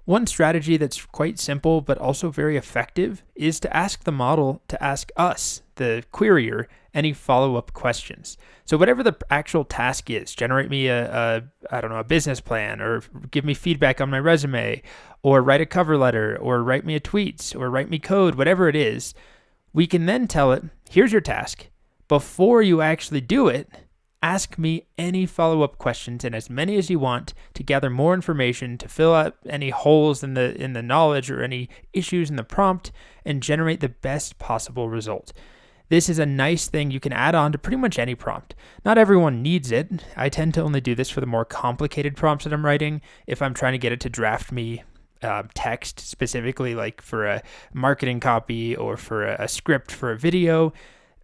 One strategy that's quite simple but also very effective is to ask the model to ask us, the querier, any follow-up questions. So whatever the actual task is, generate me a business plan, or give me feedback on my resume, or write a cover letter, or write me a tweet, or write me code, whatever it is, we can then tell it, here's your task. Before you actually do it, ask me any follow-up questions, and as many as you want, to gather more information, to fill out any holes in the knowledge or any issues in the prompt, and generate the best possible result. This is a nice thing you can add on to pretty much any prompt. Not everyone needs it. I tend to only do this for the more complicated prompts that I'm writing. If I'm trying to get it to draft me text specifically, like for a marketing copy or for a script for a video,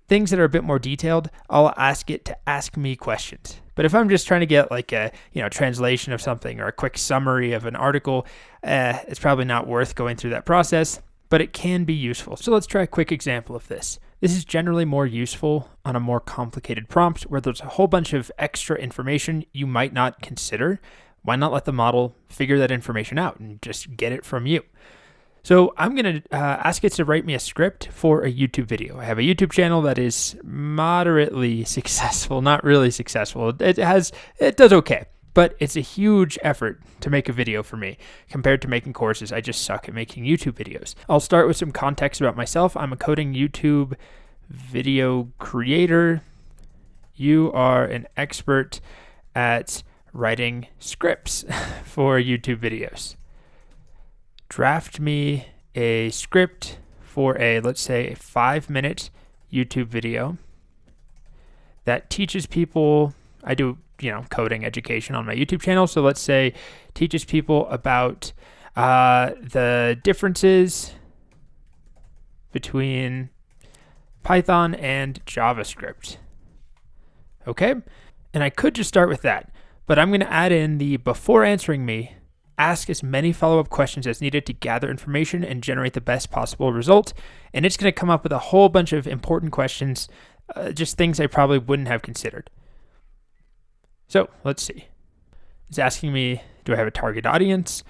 things that are a bit more detailed, I'll ask it to ask me questions. But if I'm just trying to get like a translation of something or a quick summary of an article, it's probably not worth going through that process, but it can be useful. So let's try a quick example of this. This is generally more useful on a more complicated prompt where there's a whole bunch of extra information you might not consider. Why not let the model figure that information out and just get it from you? So I'm going to ask it to write me a script for a YouTube video. I have a YouTube channel that is moderately successful, not really successful. It does okay, but it's a huge effort to make a video for me compared to making courses. I just suck at making YouTube videos. I'll start with some context about myself. I'm a coding YouTube video creator. You are an expert at writing scripts for YouTube videos. Draft me a script for let's say a 5-minute YouTube video that teaches people, I do, coding education on my YouTube channel. So let's say teaches people about the differences between Python and JavaScript. Okay. And I could just start with that, but I'm going to add in the before answering me, ask as many follow-up questions as needed to gather information and generate the best possible result. And it's going to come up with a whole bunch of important questions, just things I probably wouldn't have considered. So let's see. It's asking me, do I have a target audience?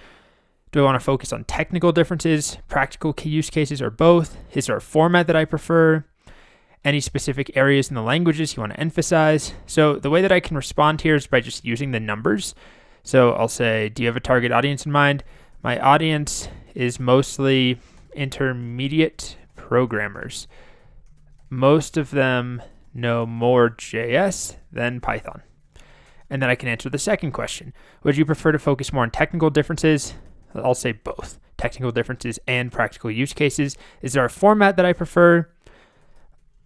Do I want to focus on technical differences, practical key use cases, or both? Is there a format that I prefer? Any specific areas in the languages you want to emphasize? So the way that I can respond here is by just using the numbers. So I'll say, do you have a target audience in mind? My audience is mostly intermediate programmers. Most of them know more JS than Python. And then I can answer the second question. Would you prefer to focus more on technical differences? I'll say both, technical differences and practical use cases. Is there a format that I prefer?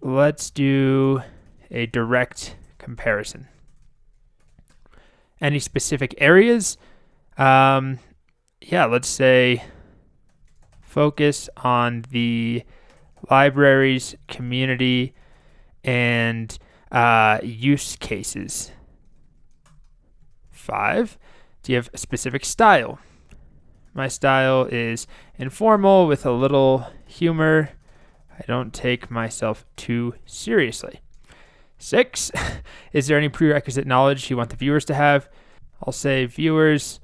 Let's do a direct comparison. Any specific areas? Let's say focus on the libraries, community, and use cases. 5, do you have a specific style? My style is informal with a little humor. I don't take myself too seriously. 6, is there any prerequisite knowledge you want the viewers to have? I'll say viewers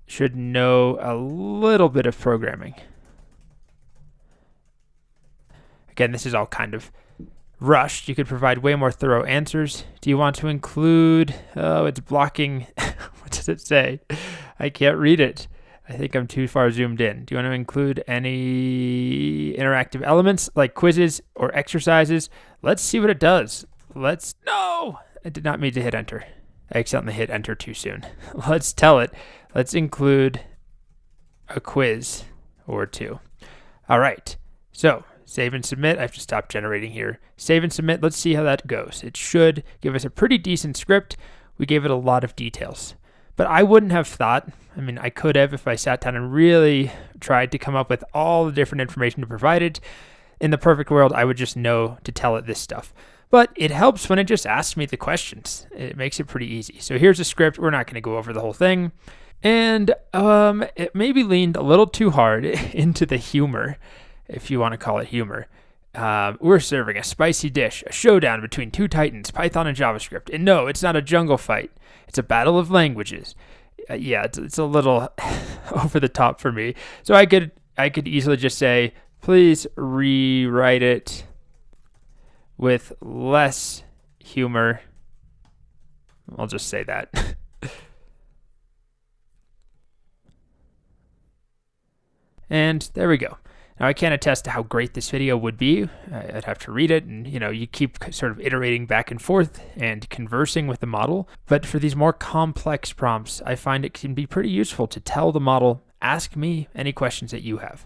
should know a little bit of programming. Again, this is all kind of rushed. You could provide way more thorough answers. Do you want to include, it's blocking, what does it say? I can't read it. I think I'm too far zoomed in. Do you want to include any interactive elements like quizzes or exercises? Let's see what it does. No, I did not mean to hit enter. I accidentally hit enter too soon. Let's tell it. Let's include a quiz or 2. All right. So save and submit. I have to stop generating here. Save and submit. Let's see how that goes. It should give us a pretty decent script. We gave it a lot of details. But I wouldn't have thought, I could have if I sat down and really tried to come up with all the different information to provide it. In the perfect world, I would just know to tell it this stuff. But it helps when it just asks me the questions. It makes it pretty easy. So here's a script. We're not going to go over the whole thing. And it maybe leaned a little too hard into the humor, if you want to call it humor. We're serving a spicy dish, a showdown between 2 titans, Python and JavaScript. And no, it's not a jungle fight. It's a battle of languages. yeah, it's a little over the top for me. So I could easily just say, please rewrite it with less humor. I'll just say that. And there we go. Now I can't attest to how great this video would be. I'd have to read it, and you keep sort of iterating back and forth and conversing with the model. But for these more complex prompts, I find it can be pretty useful to tell the model, ask me any questions that you have.